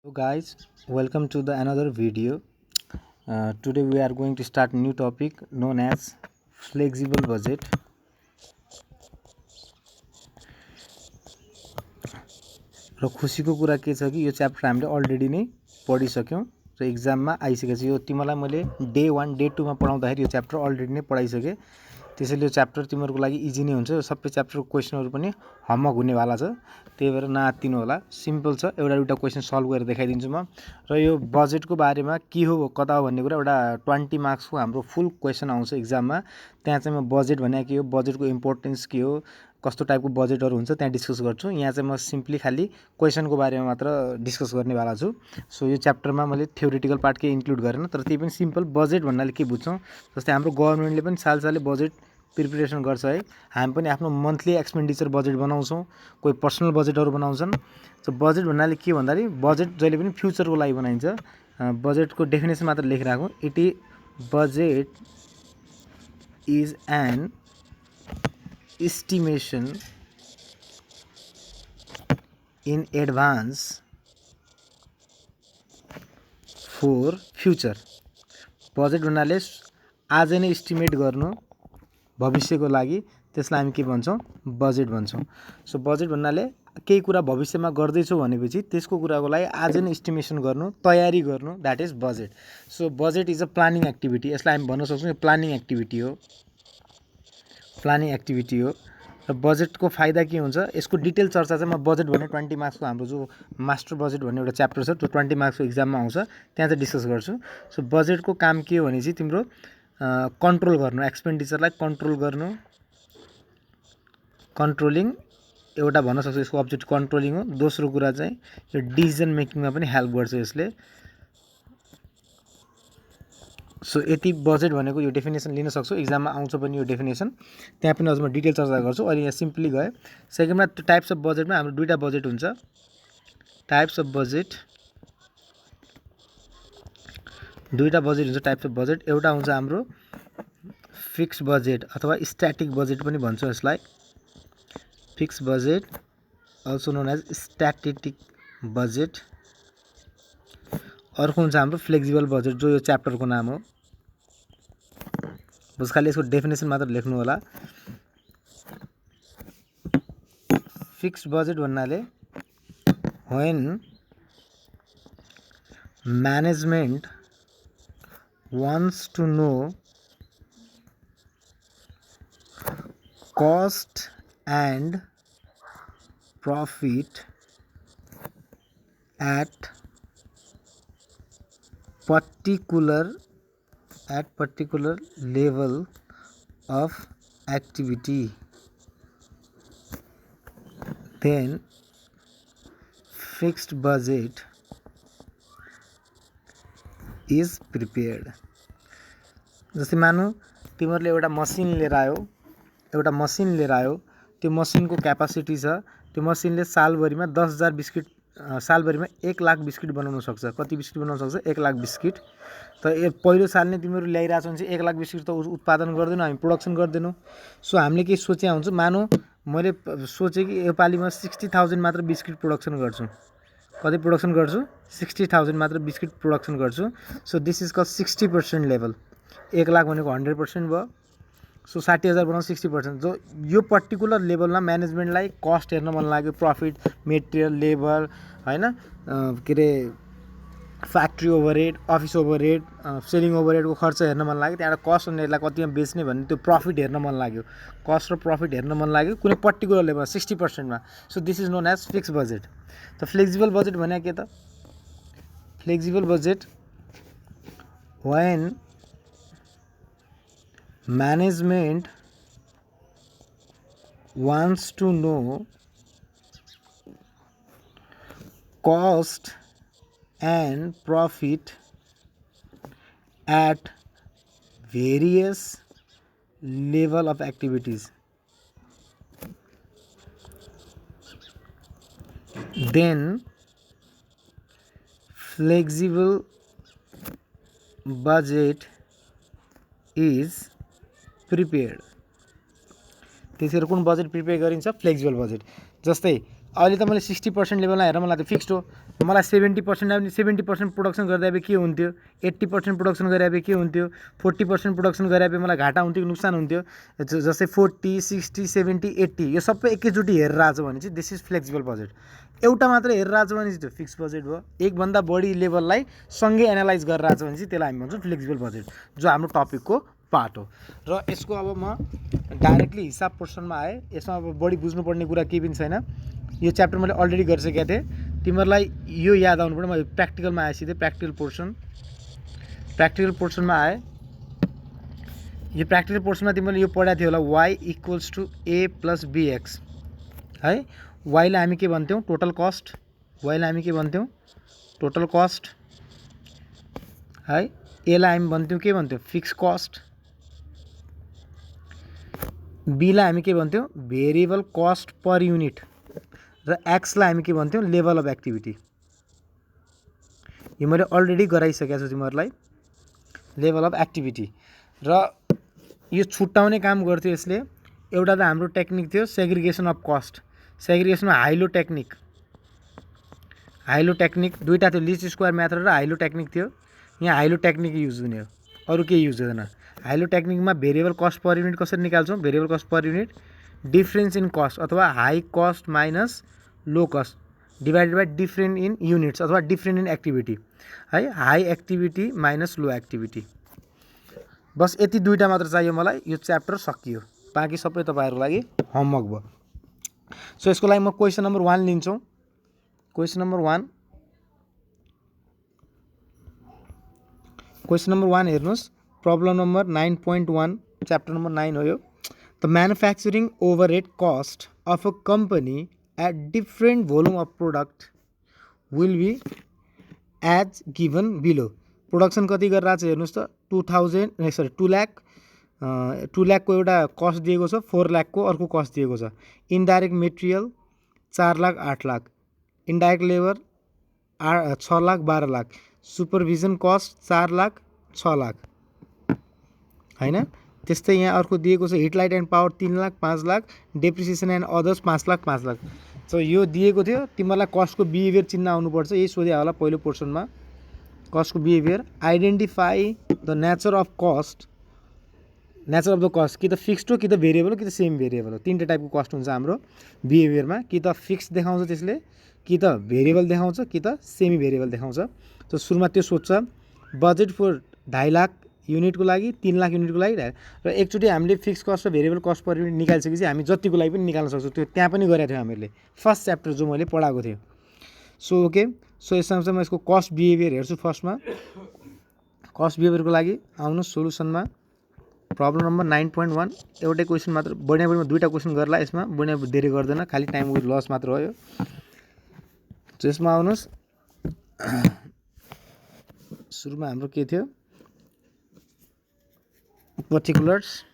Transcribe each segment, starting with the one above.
So guys, welcome to the another video. Today we are going to start new topic known as flexible budget. र खुसीको कुरा के छ कि यो च्याप्टर हामीले अलरेडी नै पढिसक्यौं र एक्जाममा आइसकेको छ। यो तिमीलाई मैले डे 1 डे 2 मा पढाउँदाखेरि यो च्याप्टर अलरेडी नै पढाइसके। त्यसैले यो च्याप्टर तिमीहरुको लागि इजी नै हुन्छ। यो सबै च्याप्टरको क्वेशनहरु पनि हमक हुनेवाला छ। त्यही भएर नआत्तिनु होला। सिम्पल छ। एउटा क्वेशन सल्भ गरेर देखाइदिन्छु म। र यो बजेटको बारेमा के हो कता हो भन्ने कुरा एउटा 20 मार्क्सको हाम्रो फुल क्वेशन आउँछ एक्जाममा। त्यहाँ चाहिँ म बजेट भने के हो, बजेटको इम्पोर्टेन्स के हो, कस्तो टाइपको बजेटहरु हुन्छ त्यहाँ डिस्कस गर्छु। यहाँ चाहिँ म सिम्पली खाली क्वेशनको बारेमा मात्र डिस्कस गर्नेवाला छु। सो यो च्याप्टरमा मैले थ्योरेटिकल पार्ट के इन्क्लुड गरेन, तर त्यही पनि सिम्पल बजेट भन्नाले के बुझ्छौं। जस्तै हाम्रो गभर्नमेन्टले पनि सालसालै बजेट प्रिपरेसन गर्छ है। हामी पनि आफ्नो मन्थली एक्सपेन्डिचर बजेट बनाउँछौं, कोही पर्सनल बजेटहरु बनाउँछन्। सो बजेट भन्नाले के भन्दाखेरि बजेट जहिले पनि फ्युचरको लागि बनाइन्छ। बजेटको डेफिनेसन मात्र लेखिराखौं। Budget is an estimation in advance for future. Budget भन्नाले आज नै एस्टिमेट गर्नु भविष्यको लागि, त्यसलाई हामी के भन्छौं, बजेट भन्छौं। सो बजेट भन्नाले केही कुरा भविष्यमा गर्दै छौ भनेपछि त्यसको कुराको लागि आज नै एस्टिमेसन गर्नु, तयारी गर्नु, that is budget. So budget is a planning activity. यसलाई हामी भन्न सक्छौं यो प्लानिङ एक्टिभिटी हो। प्लानिङ एक्टिभिटी हो। र बजेटको फाइदा के हुन्छ यसको डिटेल चर्चा चाहिँ म बजेट भन्ने 20 मार्क्सको हाम्रो जो मास्टर बजेट भन्ने एउटा च्याप्टर छ त्यो 20 मार्क्सको एक्जाममा आउँछ, त्यहाँ चाहिँ डिस्कस गर्छु। सो बजेटको काम के हो भने चाहिँ तिम्रो कन्ट्रोल गर्नु, एक्सपेन्डिचरलाई कन्ट्रोल गर्नु, कन्ट्रोलिङ एउटा भन्न सक्छु यसको अब्जेक्ट कन्ट्रोलिङ हो। दोस्रो कुरा चाहिँ यो डिसिजन मेकिङमा पनि हेल्प गर्छ यसले। सो यति बजेट भनेको यो डेफिनेसन लिन सक्छौ, एक्जाममा आउँछ पनि यो डेफिनेसन। त्यहाँ पनि अझ म डिटेल चर्चा गर्छु। अहिले यहाँ सिम्पली गए। सेकेन्डमा टाइप्स अफ बजेटमा हाम्रो दुईटा बजेट हुन्छ। टाइप्स अफ बजेट, दुईटा बजेट हुन्छ टाइप्स अफ बजेट। एउटा हुन्छ हाम्रो फिक्स्ड बजेट अथवा स्ट्याटिक बजेट पनि भन्छौँ यसलाई। फिक्स्ड बजेट अल्सो नोन एज स्ट्याटिक बजेट। अर्को हुन्छ हाम्रो फ्लेक्सिबल बजेट जो यो च्याप्टरको नाम हो। बस खाली यसको डेफिनेसन मात्र लेख्नु होला। फिक्स्ड बजेट भन्नाले when management wants to know cost and profit at particular level of activity, then fixed budget is prepared. जस्तै मानौ तिमीहरुले एउटा मसिन लिएर आयो, त्यो मसिनको क्यापासिटी छ, त्यो मसिनले सालभरिमा 10,000 बिस्किट, सालभरिमा 1 लाख बिस्किट बनाउन सक्छ। कति बिस्किट बनाउन सक्छ? 1 लाख बिस्किट। त पहिलो साल नै तिमीहरु ल्याइराछौ भने चाहिँ 1 लाख बिस्किट त उत्पादन गर्दैनौ, हामी प्रोडक्सन गर्दैनौ। सो हामीले के सोचे हुन्छ, मानौ मैले सोचे कि यो पालीमा 60,000 मात्र बिस्किट प्रोडक्सन गर्छु। कति प्रोडक्सन गर्छु? 60,000 मात्र बिस्किट प्रोडक्सन गर्छु। So this is called 60% level. 1 lakh भनेको 100% भयो। सो 60,000 बनाउँ 60%। जो यो पर्टिकुलर लेभलमा म्यानेजमेन्टलाई कस्ट हेर्न मन लाग्यो, प्रफिट, मेटेरियल, लेबर, हैन, के रे factory overhead, office overhead, selling ओभरहेडको खर्च हेर्न मन लाग्यो, त्यहाँबाट कस्ट अनि यसलाई कतिमा बेच्ने भन्ने त्यो प्रफिट हेर्न मन लाग्यो, कस्ट र प्रफिट हेर्न मन लाग्यो कुनै पर्टिकुलर लेभलमा 60% मा। So this is known as fixed budget. त फ्लेक्सिबल बजेट भने के त? Flexible budget when management wants to know cost and profit at various level of activities, then flexible budget is prepared. त्यसरी कुन बजेट प्रिपेयर गरिन्छ? Flexible budget. जस्तै अहिले त मैले 60% लेभलमा हेरेर मलाई त फिक्स्ड हो। मलाई 70% 70% प्रोडक्सन गर्दा भए के हुन्थ्यो, 80% प्रोडक्सन गरे भए के हुन्थ्यो, 40% प्रोडक्सन गरे भए मलाई घाटा हुन्थ्यो कि नोक्सान हुन्थ्यो। जस्तै 40, 60, 70, 80 यो सबै एकैचोटि हेरेर आएको छ भने चाहिँ दिस इज फ्लेक्सिबल बजेट। एउटा मात्र हेरेर आएको छ भने चाहिँ त्यो फिक्स बजेट भयो। एकभन्दा बढी लेभललाई सँगै एनालाइज गरेर आएको छ भने चाहिँ त्यसलाई हामी भन्छौँ फ्लेक्सिबल बजेट, जो हाम्रो टपिकको पार्ट हो। र यसको अब म डाइरेक्टली हिसाब पोर्सनमा आएँ। यसमा अब बढी बुझ्नुपर्ने कुरा केही पनि छैन। यो च्याप्टर मैले अलरेडी गरिसकेको थिएँ। तिमीहरूलाई यो याद आउनु पर्यो। म प्र्याक्टिकलमा आएँ, सिधै प्र्याक्टिकल पोर्सनमा आएँ। यो प्र्याक्टिकल पोर्सनमा तिमीले यो पढाएको थियो होला, y = a + bx है। वाइलाई हामी के भन्थ्यौँ, टोटल कस्ट। वाइलाई हामी के भन्थ्यौँ, टोटल कस्ट है। एलाई हामी भन्थ्यौँ के भन्थ्यौँ, फिक्स कस्ट। बीलाई हामी के भन्थ्यौँ, भेरिएबल कस्ट पर युनिट। र एक्सलाई हामी के भन्थ्यौँ, लेभल अफ एक्टिभिटी। यो मैले अलरेडी गराइसकेको छु तिमीहरूलाई, लेभल अफ एक्टिभिटी। र यो छुट्याउने काम गर्थ्यो यसले। एउटा त हाम्रो टेक्निक थियो सेग्रिगेसन अफ कस्ट, सेग्रिगेसनमा हाइलो टेक्निक दुईवटा थियो, लिस्ट स्क्वायर मेथड र हाइलो टेक्निक थियो। यहाँ हाइलो टेक्निक युज हुने हो, अरू केही युज हुँदैन। हाइलो टेक्निकमा भेरिएबल कस्ट पर युनिट कसरी निकाल्छौँ, variable cost per unit difference in cost अथवा high cost minus low cost divided by different in units अथवा डिफ्रेन्ट इन एक्टिभिटी है। High activity minus low activity. बस यति दुईवटा मात्र चाहियो मलाई। यो च्याप्टर सकियो, बाँकी सबै तपाईँहरूको लागि होमवर्क भयो। सो यसको लागि म क्वेसन नम्बर 1 लिन्छौँ। क्वेसन नम्बर 1 हेर्नुहोस्। प्रब्लम नम्बर 9.1, च्याप्टर नम्बर 9 हो यो। The manufacturing overhead cost of a company at different volume of product will be as given below. Production कति गरेर आएको छ हेर्नुहोस् त, 2 लाखको एउटा कस्ट दिएको छ, 4 लाखको अर्को कस्ट दिएको छ। Indirect material 4 lakh 8 lakh, indirect labour 6 lakh 12 lakh, supervision cost 4 lakh 6 lakh हैन। त्यस्तै यहाँ अर्को दिएको छ hit light and power 3 lakh 5 lakh, depreciation and others 5 lakh 5 lakh. So यो दिएको थियो, तिमीलाई कस्टको बिहेभियर चिन्न आउनुपर्छ। यही सोधे होला पहिलो पोर्सनमा, कस्टको behaviour. Identify the nature of cost, nature of the cost कि त फिक्स्ड हो कि त भेरिएबल हो कि त सेम भेरिएबल हो। तीनवटा टाइपको कस्ट हुन्छ हाम्रो बिहेभियरमा, कि त फिक्स देखाउँछ त्यसले, कि त भेरिएबल देखाउँछ, कि त सेमी भेरिएबल देखाउँछ। त सुरुमा त्यो सोध्छ बजेट फर 2.5 लाख युनिटको लागि, 3 लाख युनिटको लागि। र एकचोटि हामीले फिक्स कस्ट र भेरिएबल कस्ट पर युनिट निकालिसकेपछि हामी जतिको लागि पनि निकाल्न सक्छौँ। त्यो त्यहाँ पनि गरेको थियो हामीले फर्स्ट च्याप्टर जो मैले पढाएको थिएँ। सो ओके, सो यसमा चाहिँ म यसको कस्ट बिहेभियर हेर्छु। फर्स्टमा कस्ट बिहेभियरको लागि आउनु सोलुसनमा। प्रब्लम नम्बर 9.1 एउटै क्वेसन मात्र, बढिया बढीमा दुईवटा क्वेसन गर्ला यसमा, बढिया धेरै गर्दैन, खालि टाइम लस मात्र हो यो। सो यसमा आउनुहोस्। सुरुमा हाम्रो के थियो, पर्टिकुलर्समा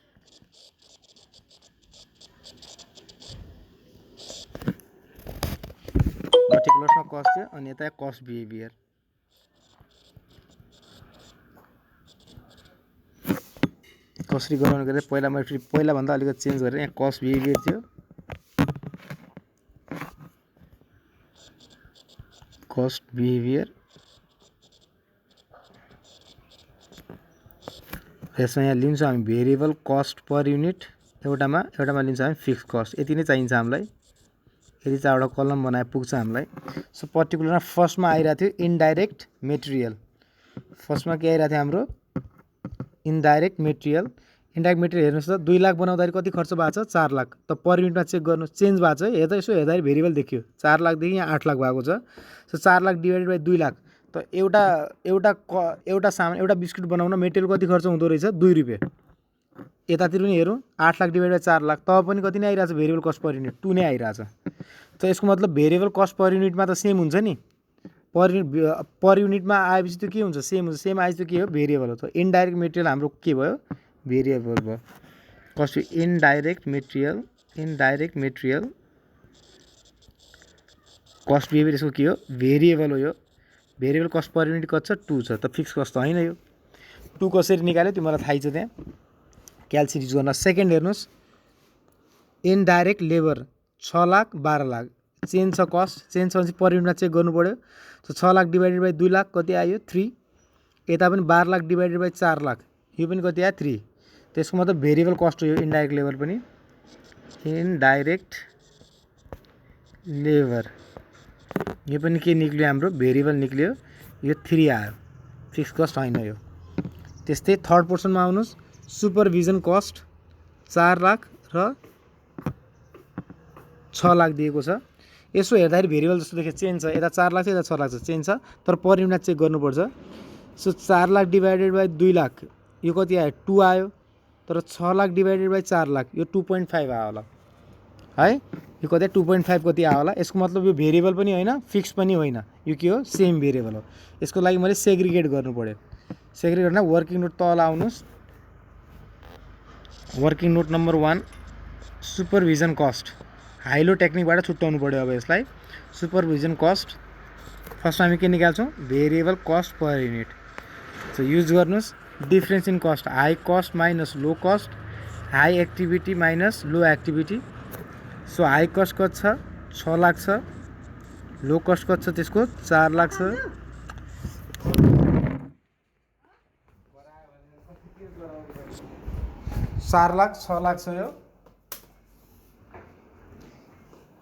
कस्ट थियो, अनि यता कस्ट बिहेभियर। कसरी गराउनु गरे पहिला मैले फेरि पहिलाभन्दा अलिकति चेन्ज गरेर यहाँ कस्ट बिहेभियर थियो, कस्ट बिहेभियर। यसमा यहाँ लिन्छौँ हामी भेरिएबल कस्ट पर युनिट एउटामा लिन्छौँ हामी फिक्स कस्ट। यति नै चाहिन्छ हामीलाई। यति चारवटा कलम बनाए पुग्छ हामीलाई। सो पर्टिकुलरमा फर्स्टमा आइरहेको थियो इन्डाइरेक्ट मेटेरियल। फर्स्टमा के आइरहेको थियो हाम्रो, इन्डाइरेक्ट मेटेरियल। इन्डाइरेक्ट मेटेरियल हेर्नुहोस् त, 2 लाख बनाउँदाखेरि कति खर्च भएको छ, 4 लाख। त पर युनिटमा चेक गर्नुहोस्, चेन्ज भएको छ है। हेर्दा यसो हेर्दाखेरि भेरिएबल देखियो, 4 लाखदेखि यहाँ 8 लाख भएको छ। So 4 lakh divided by 2 lakh. त एउटा सामान, एउटा बिस्कुट बनाउन मेटेरियल कति खर्च हुँदो रहेछ, 2 रुपियाँ। यतातिर पनि हेरौँ, 8 लाख डिभाइड बाई 4 लाख, तब पनि कति नै आइरहेछ भेरिएबल कस्ट पर युनिट, 2 नै आइरहेछ। त यसको मतलब भेरिएबल कस्ट पर युनिटमा त सेम हुन्छ नि। पर युनिटमा आएपछि त्यो के हुन्छ, सेम हुन्छ। सेम आएपछि त्यो के हो, भेरिएबल हो। त इन्डाइरेक्ट मेटेरियल हाम्रो के भयो, भेरिएबल भयो। Cost indirect material cost behaviour यसको के हो, भेरिएबल हो। यो भेरिएबल कस्ट पर युनिट कति छ, 2 छ। त फिक्स कस्ट त होइन यो। 2 कसरी निकाल्यो तिमीलाई थाहै छ, त्यहाँ क्याल्सी युज गर्न। सेकेन्ड हेर्नुहोस्, indirect labour 6 lakh 12 lakh. Change छ कस्ट चेन्ज छ भने पर युनिटमा चेक गर्नु पर्यो। So 6 lakh divided by 2 lakh कति आयो 3। यता पनि 12 लाख डिभाइडेड बाई 4 लाख यो पनि कति आयो 3। त्यसको मतलब भेरिएबल कस्ट हो यो इन्डाइरेक्ट लेबर पनि इनडाइरेक्ट लेबर यो पनि के निक्ल्यो हाम्रो भेरिएबल निक्ल्यो यो 3 आयो फिक्स कस्ट हैन यो। त्यस्तै थर्ड पोर्सनमा आउनुस् सुपरभिजन कस्ट 4 लाख र 6 लाख दिएको छ। यसो हेर्दाखेरि भेरिएबल जस्तो देखे चेन्ज छ यता 4 लाख छ यता 6 लाख छ चेन्ज छ तर पर युनिट चेक गर्नुपर्छ। So 4 lakh divided by 2 lakh यो कति आयो 2 आयो तर 6 लाख डिभाइडेड बाई 4 लाख यो 2.5 आयो होला है यो कति 2.5 कति आयो होला। यसको मतलब यो भेरिएबल पनि होइन फिक्स पनि होइन यो के हो सेम भेरिएबल हो। यसको लागि मैले सेग्रिगेट गर्नु पर्यो। सेग्रिगेट गर्न वर्किङ नोट तल आउनुस् working note number 1 supervision cost high low टेक्निकबाट छुट्याउनु पर्यो। अब यसलाई सुपरभिजन कस्ट फर्स्ट हामी के निकाल्छौँ variable cost per unit. So use गर्नुस् difference in cost high cost minus low cost high activity minus low activity. So high cost कति छ 6 लाख छ लो कस्ट कति छ त्यसको 4 लाख छ। चार लाख 6 लाख छ यो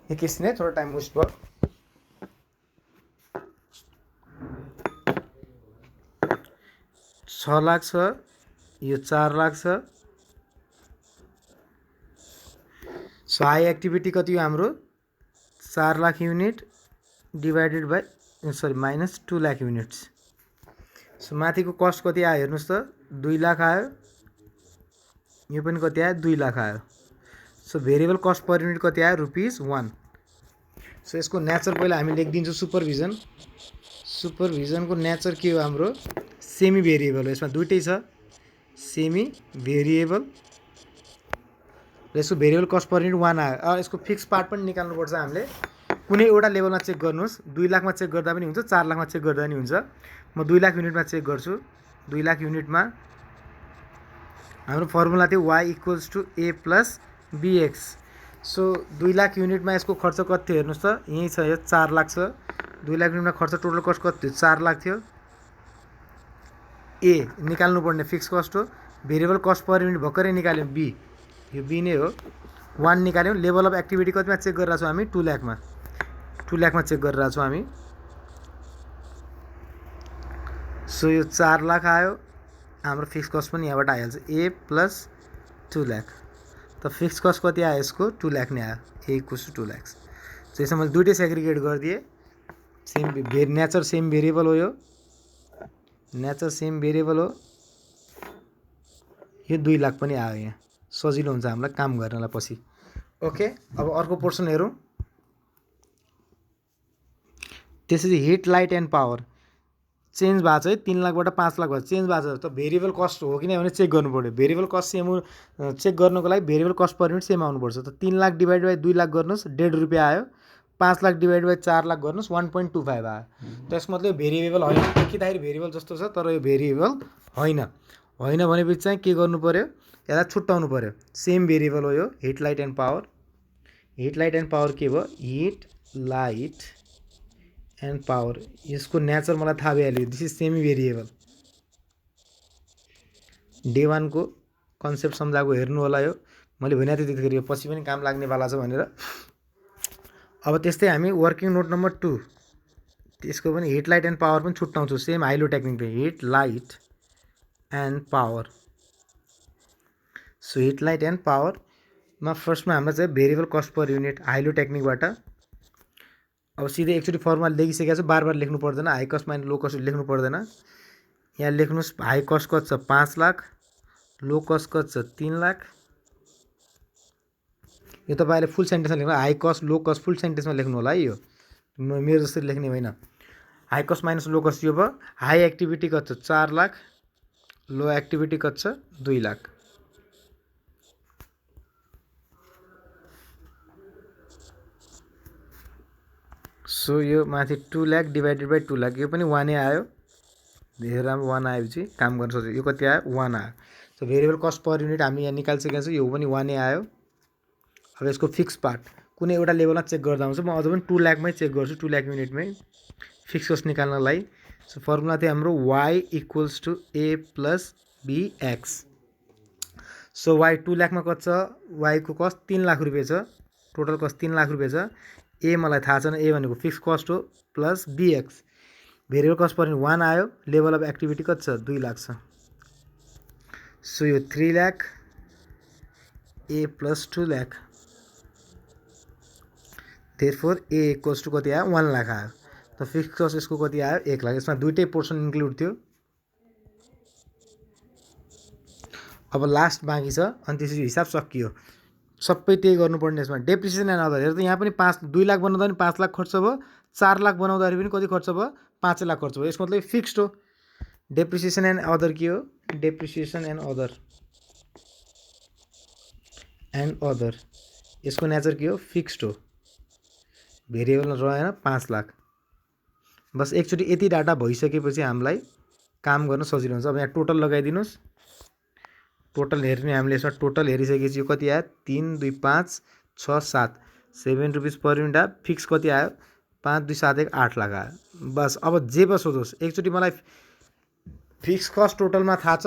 एकैछिन है थोड़ा टाइम वेस्ट भयो। छ लाख छ यो 4 लाख छ। सो हाई एक्टिभिटी कति हो हाम्रो 4 lakh unit divided by sorry minus 2 lakh units. So माथिको कस्ट कति आयो हेर्नुस् त 2 लाख आयो यो पनि कति आयो 2 लाख आयो। So variable cost per unit कति आयो ₹1। सो यसको नेचर पहिला हामी लेखिदिन्छौँ सुपरभिजन। सुपरभिजनको नेचर के हो हाम्रो सेमी भेरिएबल हो। यसमा दुईटै छ सेमी भेरिएबल र यसको भेरिएबल कस्ट पर युनिट 1 आयो। यसको फिक्स पार्ट पनि निकाल्नुपर्छ हामीले कुनै एउटा लेभलमा चेक गर्नुहोस् 2 लाखमा चेक गर्दा पनि हुन्छ 4 लाखमा चेक गर्दा पनि हुन्छ। म 2 लाख युनिटमा चेक गर्छु 2 लाख युनिटमा हाम्रो फर्मुला थियो y = a + bx। So 2 lakh युनिटमा यसको खर्च कति थियो हेर्नुस् त यही छ यो 4 लाख छ 2 लाख युनिटमा खर्च टोटल कस्ट कति थियो 4 लाख थियो। ए निकाल्नु पर्ने फिक्स कस्ट हो भेरिएबल कस्ट पर युनिट भर्खरै निकाल्यौँ बी यो बी नै हो 1 निकाल्यौँ। लेभल अफ एक्टिभिटी कतिमा चेक गरिरहेको छौँ हामी 2 लाखमा चेक गरिरहेको छौँ हामी। सो यो 4 लाख आयो हाम्रो फिक्स कस्ट पनि यहाँबाट आइहाल्छ a + 2 लाख त फिक्स कस्ट कति आयो यसको 2 लाख नै आयो a = 2 लाख। सो यसमा मैले दुईटै सेग्रिगेट गरिदिएँ सेम नेचर सेम भेरिएबल हो यो नेचर सेम भेरिएबल हो यो 2 लाख पनि आयो यहाँ सजिलो हुन्छ हामीलाई काम गर्नलाई पछि। ओके अब अर्को पोर्सन हेरौँ। त्यसपछि hit light and power change भएको छ है 3 लाखबाट 5 लाख भयो चेन्ज भएको छ त भेरिएबल कस्ट हो कि नै भने चेक गर्नु पर्यो। भेरिएबल कस्ट सेम चेक गर्नको लागि variable cost per unit same आउनुपर्छ। त 3 लाख डिभाइड बाई 2 लाख गर्नुहोस् ₹1.5 आयो 5 लाख डिभाइड बाई 4 लाख गर्नुहोस् 1.25 आयो। त यसको मतलब भेरिएबल होइन देखिँदाखेरि भेरिएबल जस्तो छ तर यो भेरिएबल होइन भनेपछि चाहिँ के गर्नु पर्यो यसलाई छुट्याउनु पर्यो। सेम भेरिएबल हो यो hit light and power. Hit light and power के भयो हिट लाइट एन्ड पावर यसको नेचर मलाई थाहा भइहाल्यो this is semi variable. Day 1 को कन्सेप्ट सम्झाएको हेर्नु होला यो मैले भनेको थिएँ त्यतिखेर यो पछि पनि काम लाग्नेवाला छ भनेर। अब त्यस्तै हामी वर्किङ नोट नम्बर 2 त्यसको पनि हिट लाइट एन्ड पावर पनि छुट्याउँछु सेम हाइलो टेक्निकले heat light and power. So heat light and पावरमा फर्स्टमा हाम्रो चाहिँ variable cost per unit high low टेक्निकबाट अब सिधै एकचोटि फर्मुला लेखिसकेको छु बार बार लेख्नु पर्दैन high cost minus low cost लेख्नु पर्दैन। यहाँ लेख्नुहोस् हाई कस्ट कति छ 5 लाख लो कस्ट कति छ 3 लाख। यो तपाईँले फुल सेन्टेन्समा लेख्नु हाई कस्ट लो कस्ट फुल सेन्टेन्समा लेख्नु होला है यो मेरो जसरी लेख्ने होइन। High cost minus low cost यो भयो हाई एक्टिभिटी कति छ 4 लाख लो एक्टिभिटी कति छ 2 लाख। सो यो माथि 2 लाख डिभाइडेड बाई 2 लाख यो पनि 1 आयो धेरै राम्रो 1 आएपछि काम गर्न सक्छ। यो कति आयो 1 आयो। So variable cost per unit हामी यहाँ निकालिसकेका छौँ यो पनि 1 आयो। अब यसको फिक्स पार्ट कुनै एउटा लेभलमा चेक गर्दा हुन्छ। म अझ पनि 2 लाखमै चेक गर्छु, 2 लाख युनिटमै फिक्स कस्ट निकाल्नलाई। सो फर्मुला चाहिँ हाम्रो y equals to a plus bx। So y 2 लाखमा कति छ, y को कस्ट 3 लाख रुपियाँ छ, टोटल कस्ट 3 लाख रुपियाँ छ। a मलाई थाहा छैन, a भनेको फिक्स कस्ट हो प्लस bx भेरिएबल कस्ट पर 1 आयो, लेभल अफ एक्टिभिटी कति छ 2 लाख छ। सो यो 3 lakh a plus 2 lakh, therefore a equals to कति आयो 1 लाख आयो। त फिक्स कस्ट यसको कति आयो 1 लाख। यसमा दुईटै पोर्सन इन्क्लुड थियो। अब लास्ट बाँकी छ अनि त्यसपछि हिसाब सकियो। सबै त्यही गर्नुपर्ने यसमा। डेप्रिसिएसन एन्ड अदर हेर्दा यहाँ पनि 2 लाख बनाउँदा पनि 5 लाख खर्च भयो, 4 लाख बनाउँदाखेरि पनि कति खर्च भयो 5 लाख खर्च भयो। यसको मतलब फिक्स्ड हो। डेप्रिसिएसन एन्ड अदर के हो, डेप्रिसिएसन एन्ड अदर यसको नेचर के हो, फिक्स्ड हो, भेरिएबल रहेन 5 लाख। बस एकचोटि यति डाटा भइसकेपछि हामीलाई काम गर्न सजिलो हुन्छ। अब यहाँ टोटल लगाइदिनुस्। टोटल हेर्ने हामीले यसमा टोटल हेरिसकेपछि यो कति आयो 3 2 5 6 7 7 रुपिस पर युनिट आयो। फिक्स कति आयो 5 2 7 1 8 लाख आयो। बस अब जे बस होस् एकचोटि मलाई फिक्स कस्ट टोटलमा थाहा छ,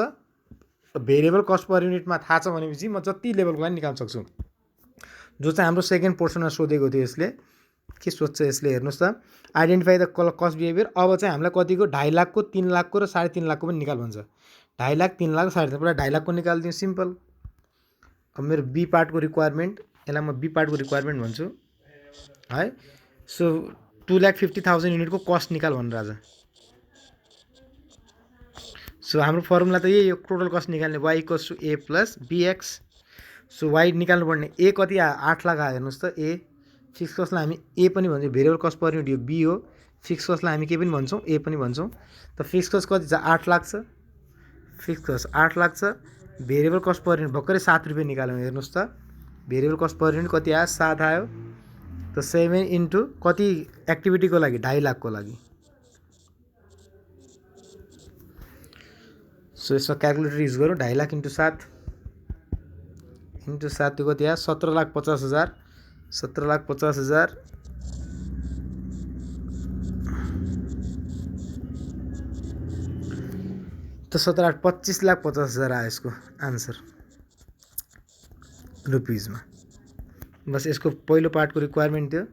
भेरिएबल कस्ट पर युनिटमा थाहा छ भनेपछि म जति लेभलको लागि निकाल्न सक्छु। जो चाहिँ हाम्रो सेकेन्ड पोर्सनमा सोधेको थियो। यसले के सोध्छ, यसले हेर्नुहोस् त, आइडेन्टिफाई द कस्ट बिहेभियर। अब चाहिँ हामीलाई कतिको 2.5 लाखको 3 लाखको र 3.5 लाखको पनि निकाल भन्छ। 2.5 लाख 3 लाख 3.5 पुरा 2.5 लाखको निकालिदिउँ, सिम्पल। अब मेरो बी पार्टको रिक्वायरमेन्ट, यसलाई म बी पार्टको रिक्वायरमेन्ट भन्छु है। सो 2,50,000 युनिटको कस्ट निकाल भनेर आज। सो हाम्रो फर्मुला त यही हो, टोटल कस्ट निकाल्ने y equals to a plus bx। So y निकाल्नुपर्ने a कति आयो 8 लाख आयो। हेर्नुहोस् त a फिक्स कस्टलाई हामी a पनि भन्छौँ, भेरिएबल कस्ट पर युनिट यो b हो। फिक्स कस्टलाई हामी के पनि भन्छौँ, a पनि भन्छौँ। त फिक्स कस्ट कति छ 8 लाख छ, फिक्स कस्ट 8 लाख छ। भेरिएबल कस्ट पर युनिट भर्खरै 7 रुपियाँ निकाल्यौँ। हेर्नुहोस् त भेरिएबल कस्ट पर युनिट कति आयो 7 आयो। त 7 इन्टु कति एक्टिभिटीको लागि 2.5 लाखको लागि। सो यसमा क्यालकुलेटर युज गरौँ। 2.5 लाख इन्टु 7 त्यो कति आयो 17,50,000। 17,50,000 त 25,50,000 आयो यसको आन्सर रुपिजमा। बस यसको पहिलो पार्टको रिक्वायरमेन्ट थियो।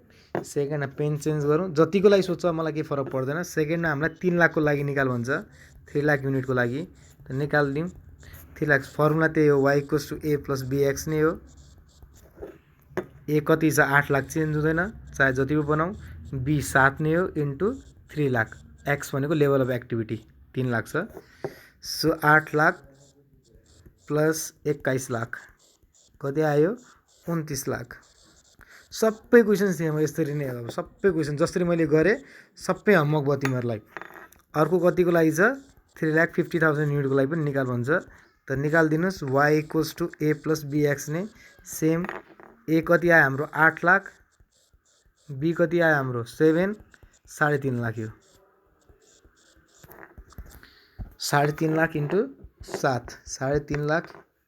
सेकेन्डमा पेन चेन्ज गरौँ, जतिको लागि सोध्छ मलाई केही फरक पर्दैन। सेकेन्डमा हामीलाई 3 लाखको लागि निकाल भन्छ, 3 लाख युनिटको लागि। त निकालिदिउँ 3 लाख। फर्मुला त्यही हो, y equals to a plus bx नै हो। a कति छ 8 लाख, चेन्ज हुँदैन चाहे जति पो बनाऊ। b 7 नै हो इन्टु 3 लाख। x भनेको लेभल अफ एक्टिभिटी 3 लाख छ। सो 8 लाख प्लस 21 लाख कति आयो 29 लाख। सबै क्वेसन सेम यसरी नै हो। सबै क्वेसन जसरी मैले गरेँ सबै होमवर्क भयो तिमीहरूलाई। अर्को कतिको लागि छ 3,50,000 युनिटको लागि पनि निकाल भन्छ। त निकालिदिनुहोस् y equals to a plus bx नै सेम। a कति आयो हाम्रो 8 लाख, b कति आयो हाम्रो 7, 3.5 लाख। यो 3.5 लाख इन्टु 7, 3.5 लाख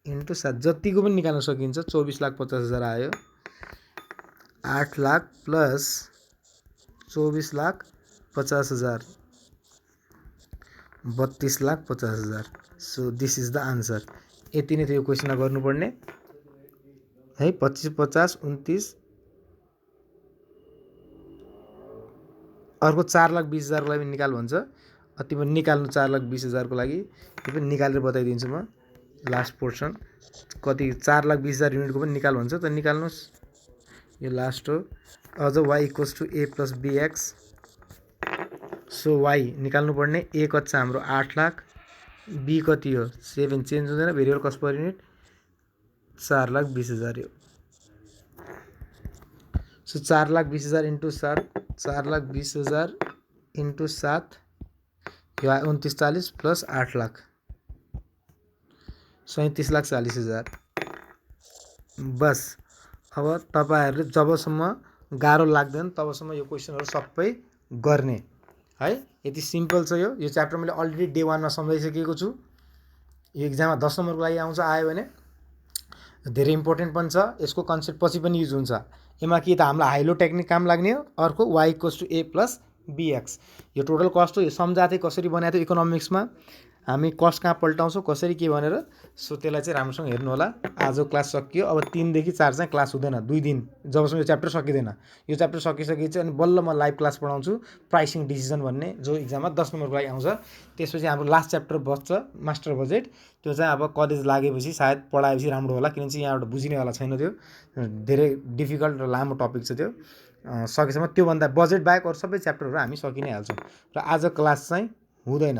इन्टु 7 जतिको पनि निकाल्न सकिन्छ। 24,50,000 आयो। 8 lakh plus 24,50,000 32,50,000। So this is the answer. यति नै थियो क्वेसनमा गर्नुपर्ने है। 25 50 29। अर्को 4,20,000 को लागि पनि निकाल भन्छ। अति पनि निकाल्नु 4,20,000 को लागि, त्यो पनि निकालेर बताइदिन्छु म। लास्ट पोर्सन कति 4,20,000 युनिटको पनि निकाल भन्छ। त निकाल्नुहोस्, यो लास्ट हो। अझ y equals to a plus bx। So y निकाल्नुपर्ने a कति छ हाम्रो 8 लाख, b कति हो 7, चेन्ज हुँदैन, भेरिएबल कस्ट पर युनिट 4,20,000 यो। सो 4,20,000 इन्टु 7, 4,20,000 इन्टु 7 यो 29,40 प्लस 8 लाख 37,40,000। बस अब तपाईँहरूले जबसम्म गाह्रो लाग्दैन तबसम्म यो क्वेसनहरू सबै गर्ने है। यति सिम्पल छ यो। च्याप्टर मैले अलरेडी डे 1 मा सम्झाइसकेको छु। यो एक्जाममा 10 नम्बरको लागि आउँछ, आयो भने धेरै इम्पोर्टेन्ट पनि छ। यसको कन्सेप्ट पछि पनि युज हुन्छ। यसमा कि त हामीलाई हाइलो टेक्निक काम लाग्ने हो, अर्को y = a + bx। यो टोटल कस्ट हो। यो सम्झा चाहिँ कसरी बनाएको थियो इकोनोमिक्समा, हामी कस्ट कहाँ पल्टाउँछौँ कसरी के भनेर। सो त्यसलाई चाहिँ राम्रोसँग हेर्नु होला। आजको क्लास सकियो। अब 3 देखि 4 चाहिँ क्लास हुँदैन 2 दिन, जबसम्म यो च्याप्टर सकिँदैन। यो च्याप्टर सकिसकेपछि अनि बल्ल म लाइभ क्लास पढाउँछु प्राइसिङ डिसिजन भन्ने, जो इक्जाममा 10 नम्बरको लागि आउँछ। त्यसपछि हाम्रो लास्ट च्याप्टर बच्छ मास्टर बजेट। त्यो चाहिँ अब कलेज लागेपछि सायद पढाएपछि राम्रो होला, किनभने चाहिँ यहाँबाट बुझिनेवाला छैन, त्यो धेरै डिफिकल्ट र लामो टपिक छ त्यो। सकेसम्म त्योभन्दा बजेट बाहेक अरू सबै च्याप्टरहरू हामी सकि नै हाल्छौँ। र आज क्लास चाहिँ हुँदैन।